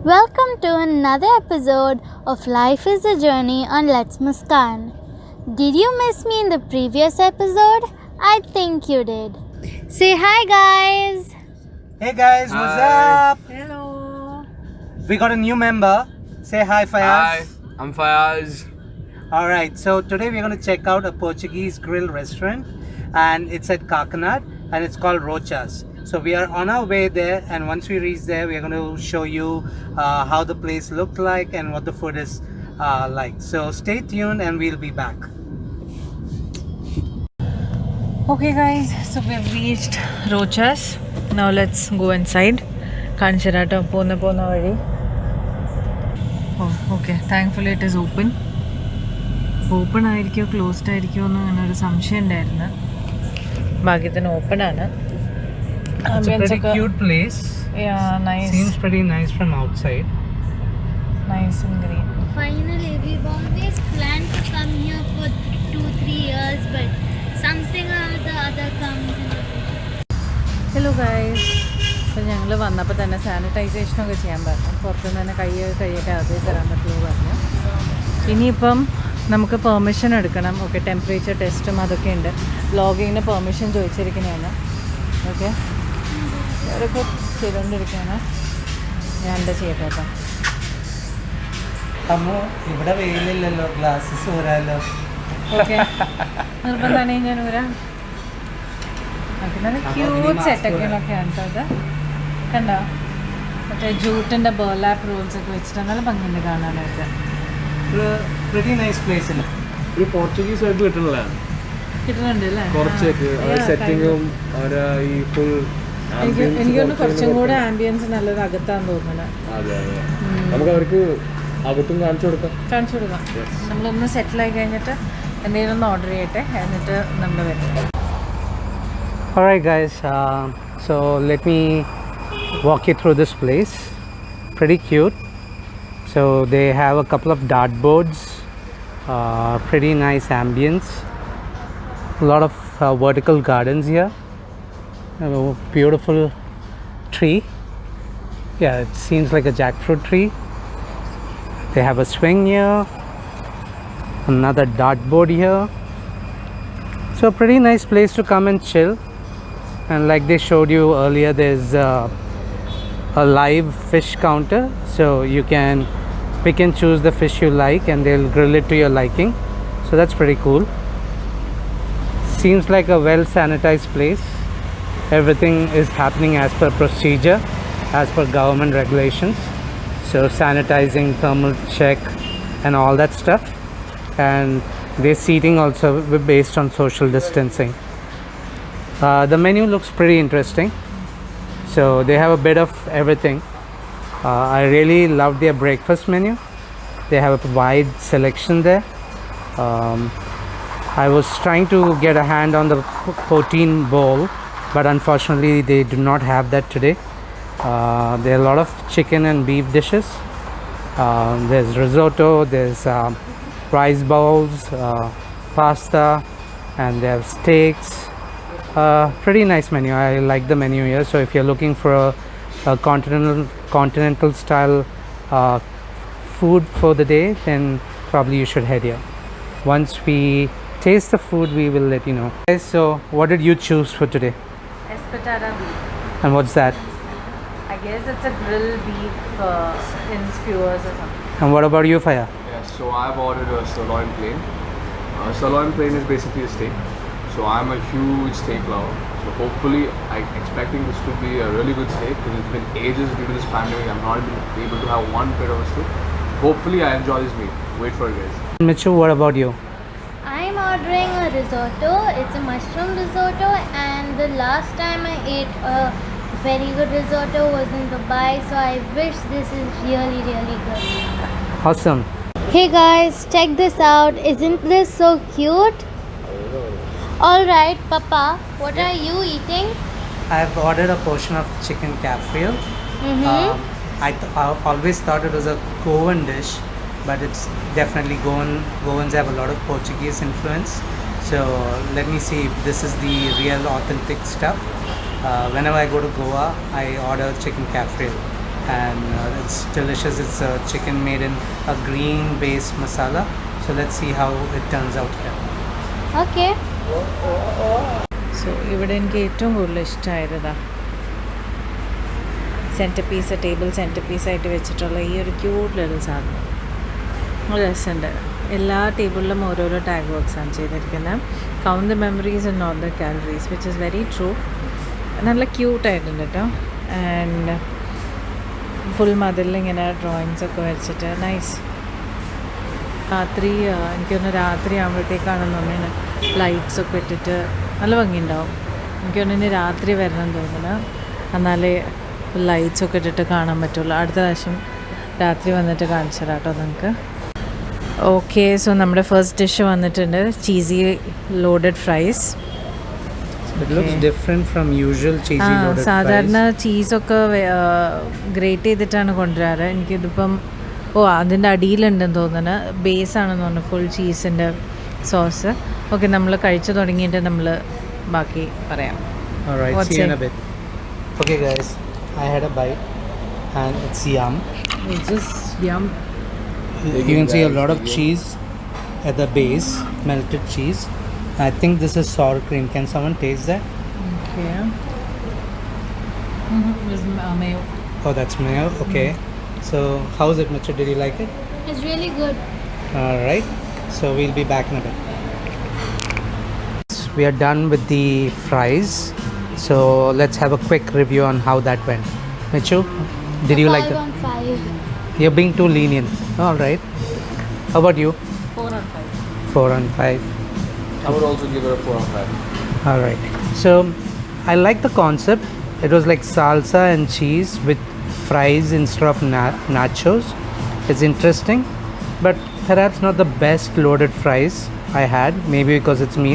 Welcome to another episode of Life is a Journey on Let's Muskan. Did you miss me in the previous episode? I think you did. Say hi, guys. Hey guys, what's Hi. up? Hello. We got a new member. Say hi, Fayaz. Hi, I'm Fayaz. Alright, so today we're going to check out a Portuguese grill restaurant and it's at Kakanad and it's called Rochas. So we are on our way there, and once we reach there, we're going to show you how the place looked like and what the food is like. So stay tuned and we'll be back. Okay guys, so we've reached Rochas. Now let's go inside. Kanchirata pona vadi. Oh, okay. Thankfully it is open. Open ആയിരിക്കോ closed ആയിരിക്കോ എന്നൊരു സംശയം ഉണ്ടായിരുന്നു. ഭാഗ്യത്തിന് open ആണ്. It's a pretty cute place. Yeah, nice. Seems pretty nice from outside. Nice and green. Finally, we've always planned to come here for 2-3 years, but something or the other comes in the way. Hello guys, അപ്പോൾ ഞങ്ങൾ വന്നപ്പോൾ തന്നെ സാനിറ്റൈസേഷനൊക്കെ ചെയ്യാൻ പറഞ്ഞു. പുറത്തുനിന്ന് തന്നെ കൈയൊക്കെ അകത്തേക്ക് തരാൻ പറ്റുമോ പറഞ്ഞു. ഇനിയിപ്പം നമുക്ക് പെർമിഷൻ എടുക്കണം. ഓക്കെ, ടെമ്പറേച്ചർ ടെസ്റ്റും അതൊക്കെ ഉണ്ട്. വ്ളോഗിങ്ങിന് പെർമിഷൻ ചോദിച്ചിരിക്കുന്നതാണ്. ഓക്കെ, അവരൊക്കെ ചെയ്തുകൊണ്ടിരിക്കുകയാണ്. ഞാൻ എന്താ ചെയ്യട്ടെ കേട്ടോ. അമ്മോ, ഇവിടെ വെയിലില്ലല്ലോ, ഗ്ലാസ്സസ് ഊരാലോ. ഓക്കെ, നിർബന്ധമാണ് ഞാൻ വരാം. നല്ല ക്യൂട്ട് സെറ്റൊക്കെയാണ് കേട്ടോ. അത് കണ്ടോ, മറ്റേ ജൂട്ടിൻ്റെ ബർലാപ്പ് റോൾസ് ഒക്കെ വെച്ചിട്ട് നല്ല ഭംഗിയുണ്ട് കാണാനായിട്ട്. Pretty nice place അല്ലേ? ഒരു പോർച്ചുഗീസ് വൈബ് കിട്ടുന്നതാണ് കിട്ടുന്നുണ്ട് അല്ലേ? കുറച്ചൊക്കെ സെറ്റിങ്ങും ഈ ഫുൾ എനിക്കൊന്ന് കുറച്ചും കൂടെ ആംബിയൻസ് നല്ലത് അകത്താന്ന് തോന്നുന്നത്. അതെ അതെ, നമുക്ക് അവർക്ക് അകത്തും കാണിച്ചു കൊടുക്കാം. നമ്മളൊന്ന് സെറ്റിലായി കഴിഞ്ഞിട്ട് എന്തെങ്കിലും ഒന്ന് ഓർഡർ ചെയ്യട്ടെ, എന്നിട്ട് നമ്മൾ വരും. Alright guys, so let me walk you through this place. Pretty cute. So they have a couple of dartboards, pretty nice ambience, a lot of vertical gardens here, a beautiful tree. Yeah, it seems like a jackfruit tree. They have a swing here, another dartboard here. So a pretty nice place to come and chill. And like they showed you earlier, there's a live fish counter, so you can pick and choose the fish you like and they'll grill it to your liking. So that's pretty cool. Seems like a well sanitized place. Everything is happening as per procedure, as per government regulations. So sanitizing, thermal check and all that stuff. And their seating also based on social distancing. The menu looks pretty interesting. So they have a bit of everything. I really love their breakfast menu. They have a wide selection there. I was trying to get a hand on the protein bowl, but unfortunately they do not have that today. There are a lot of chicken and beef dishes. There's risotto, there's rice bowls, pasta, and they have steaks. Pretty nice menu. I like the menu here. So if you're looking for a continental style food for the day, then probably you should head here. Once we taste the food, we will let you know. Okay, so what did you choose for today? Espetada beef. And what's that? I guess it's a grilled beef in skewers or something. And what about you, Faya? Yeah, so I've ordered a sirloin plain. Sirloin plain is basically a steak. So I'm a huge steak lover. So hopefully I'm expecting this to be a really good steak, because it's been ages due to this pandemic. I'm not even able to have one bit of a steak. Hopefully I enjoy this meal. Wait for it, guys. Michu, what about you? I'm ordering a risotto. It's a mushroom risotto, and the last time I ate a very good risotto was in Dubai, so I wish this is really, really good. Awesome. Hey guys, check this out. Isn't this so cute? Alright, Papa, what are you eating? I've ordered a portion of chicken caffrey. I always thought it was a Goan dish, but it's definitely Goan. Goans have a lot of Portuguese influence. So let me see if this is the real authentic stuff. Whenever I go to Goa, I order chicken caffrey. and it's delicious. It's chicken made in a green based masala. So let's see how it turns out here. Okay. So ഇവിടെ എനിക്ക് ഏറ്റവും കൂടുതൽ ഇഷ്ടമായതാ table centre പീസായിട്ട് വെച്ചിട്ടുള്ള ഈ ഒരു cute little സാധനം. ഒരു രസമുണ്ട്. എല്ലാ ടേബിളിലും ഓരോരോ ടാഗ് വർക്ക്സാണ് ചെയ്തിരിക്കുന്നത്. Count the memories and not the calories, which is very true. നല്ല ക്യൂട്ടായിട്ടുണ്ട് കേട്ടോ. ആൻഡ് ഫുൾ മതിലിൽ ഇങ്ങനെ ഡ്രോയിങ്സ് ഒക്കെ വരച്ചിട്ട് നൈസ്. രാത്രി എനിക്കൊന്ന് രാത്രി ആകുമ്പോഴത്തേക്കാണെന്ന് തോന്നുന്നു ലൈറ്റ്സൊക്കെ ഇട്ടിട്ട് നല്ല ഭംഗിയുണ്ടാവും. എനിക്കൊന്നിന് രാത്രി വരണം തോന്നുന്നു, എന്നാലേ ലൈറ്റ്സൊക്കെ ഇട്ടിട്ട് കാണാൻ പറ്റുള്ളൂ. അടുത്ത പ്രാവശ്യം രാത്രി വന്നിട്ട് കാണിച്ചു തരാം കേട്ടോ നിങ്ങൾക്ക്. ഓക്കെ, സോ നമ്മുടെ ഫസ്റ്റ് ഡിഷ് വന്നിട്ടുണ്ട്, cheesy loaded fries. It looks different from usual cheesy loaded സാധാരണ fries. ചീസൊക്കെ ഗ്രേറ്റ് ചെയ്തിട്ടാണ് കൊണ്ടുവരാറ്. എനിക്കിതിപ്പം അതിൻ്റെ അടിയിലുണ്ടെന്ന് തോന്നുന്നു, ബേസാണെന്ന് തോന്നുന്നു ഫുൾ ചീസിൻ്റെ സോസ്. ഓക്കെ, നമ്മൾ കഴിച്ചു തുടങ്ങിയിട്ട് നമ്മൾ ബാക്കി പറയാം. Alright, What's see you in it? a bit. Okay guys, I had a bite and it's yum. It's just yum. You can see a lot of cheese at the base, melted cheese. I think this is sour cream. Can someone taste that? Okay. This mayo. Oh, that's mayo. Okay. So, how's it, Mitchell? Did you like it? It's really good. Alright. So, we'll be back in a bit. We are done with the fries. So, let's have a quick review on how that went. Mitchell, did you like 5 it? on 5. You're being too lenient. Alright. How about you? 4 on 5. 4 on 5. I would also give it a 4 on 5. All right. So I like the concept. It was like salsa and cheese with fries instead of nachos. It's interesting, but perhaps not the best loaded fries I had. Maybe because it's me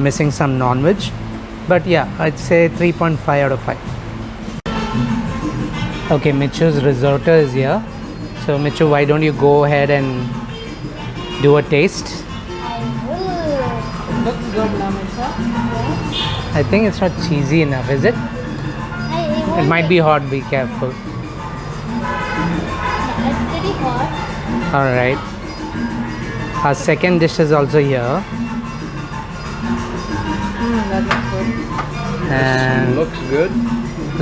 missing some non-veg. But yeah, I'd say 3.5 out of 5. Okay, Mitchu's risotto is here. So Mitchu, why don't you go ahead and do a taste? I will. Looks good, Namisha. I think it's not cheesy enough, is it? It might be hot, be careful. It's pretty hot. Alright. Our second dish is also here. That looks good. And Looks good.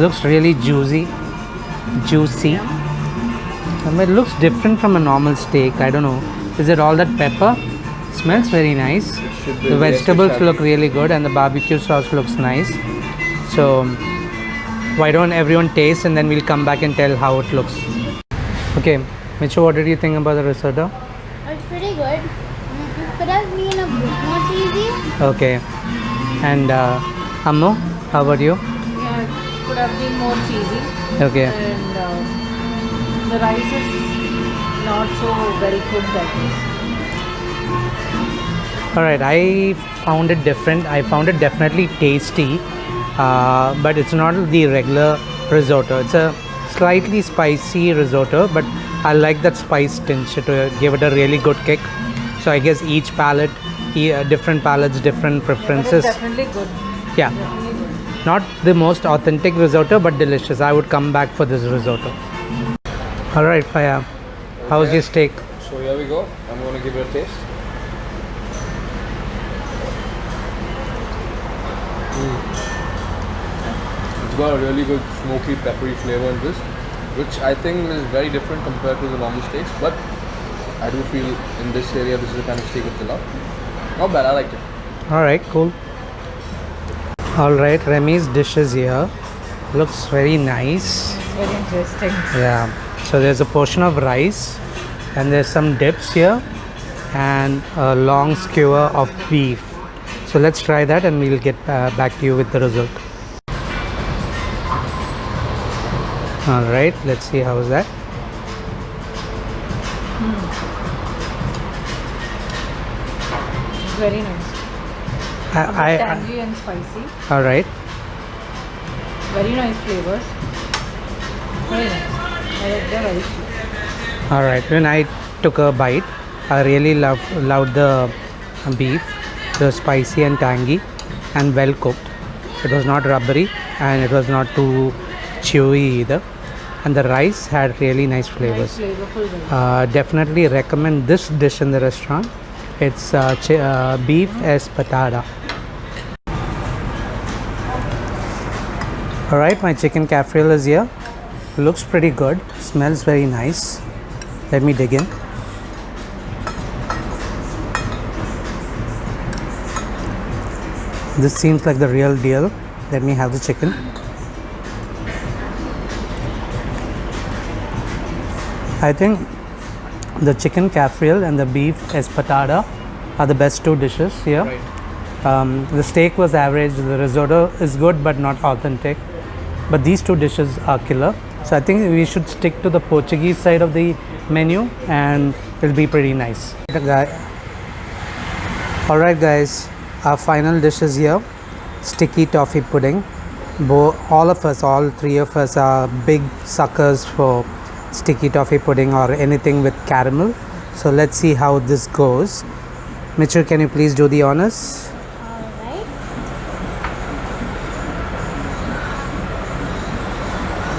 looks really juicy. It looks different from a normal steak. I don't know. Is it all that pepper? Smells very nice. should be The very vegetables special. look really good and the barbecue sauce looks nice. So why don't everyone taste and then we'll come back and tell how it looks. Okay, Michu, what did you think about the risotto? It's pretty good. Could have been a bit more cheesy. Okay. And Ammo, how about you? Yeah, it could have been more cheesy. Okay. And the rice is not so well cooked, I guess. Alright, I found it different. I found it definitely tasty, but it's not the regular risotto. It's a slightly spicy risotto, but I like that spice tinge to give it a really good kick. So I guess each palate, different palates, different But preferences. it's definitely good. Yeah, Definitely good. not the most authentic risotto, but delicious. I would come back for this risotto. Alright, Faya, how's Okay. your steak? So here we go. I'm going to give it a taste. It's got a really good smoky, peppery flavor in this, which I think is very different compared to the normal steaks. But I do feel in this area, this is the kind of steak which I love. Not bad. I liked it. Alright, cool. Alright, Remy's dish is here. Looks very nice. It's very interesting. Yeah. So there's a portion of rice and there's some dips here and a long skewer of beef. So let's try that and we'll get back to you with the result. Alright, let's see how is that. It's very nice. Tangy and spicy. Alright. Very nice flavors. Very nice. They're very sweet. Alright, when I took a bite, I really loved the beef. It was spicy and tangy and well cooked. It was not rubbery and it was not too chewy either. and the rice had really nice flavors. Flavorful rice. Definitely recommend this dish in the restaurant. It's beef espatada. Alright, my chicken casserole is here. Looks pretty good. Smells very nice. Let me dig in. This seems like the real deal. Let me have the chicken. I think the chicken casserole and the beef espatada are the best two dishes here. Right. The steak was average, the risotto is good but not authentic. But these two dishes are killer. So I think we should stick to the Portuguese side of the menu and it'll be pretty nice. Alright guys, our final dish is here. Sticky toffee pudding. All three of us are big suckers for sticky toffee pudding or anything with caramel. So let's see how this goes. Mitchell, can you please do the honors? Alright.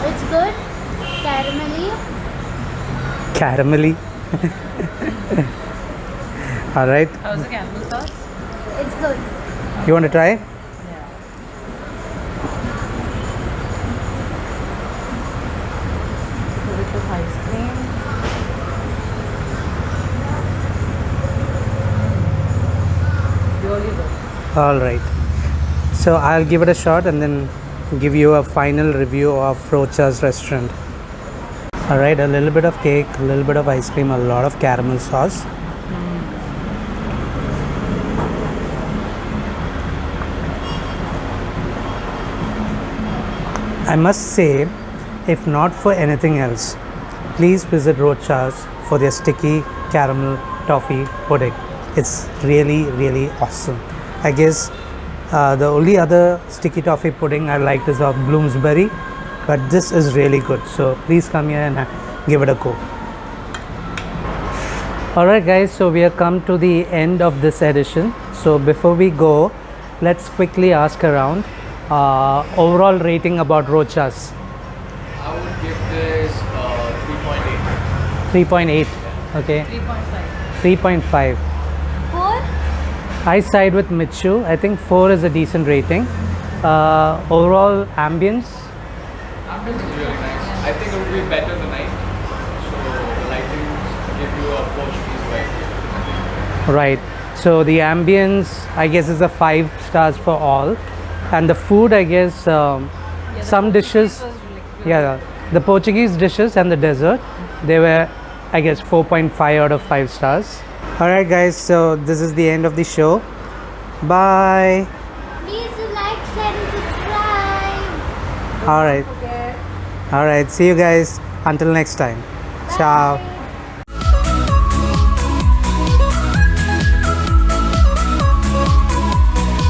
It's good. Caramelly. Caramelly. Alright, How's the caramel sauce? It's good. you want to try? Yeah. With the ice cream. Really good. Alright. So I'll give it a shot and then give you a final review of Rocha's restaurant. Alright, a little bit of cake, a little bit of ice cream, a lot of caramel sauce. I must say, if not for anything else, please visit Rocha's for their sticky caramel toffee pudding. It's really, really awesome. I guess the only other sticky toffee pudding I liked is of Bloomsbury, but this is really good. So please come here and give it a go. Alright guys, so we have come to the end of this edition. So before we go, let's quickly ask around overall rating about Rocha's. I would give this 3.8. 3.8. Okay. 3.5. 3.5. 4. I side with Michu. I think 4 is a decent rating. Overall ambience. Ambience is really nice. I think it would be better tonight. So the lightings give you a Portuguese vibe. Right. So the ambience, I guess, is a 5 stars for all. And the food, I guess, some dishes, the Portuguese dishes and the dessert, they were, I guess, 4.5 out of 5 stars. Alright guys, so this is the end of the show. Bye. Please do like, share and subscribe. Alright. Alright, see you guys until next time. Ciao. Bye.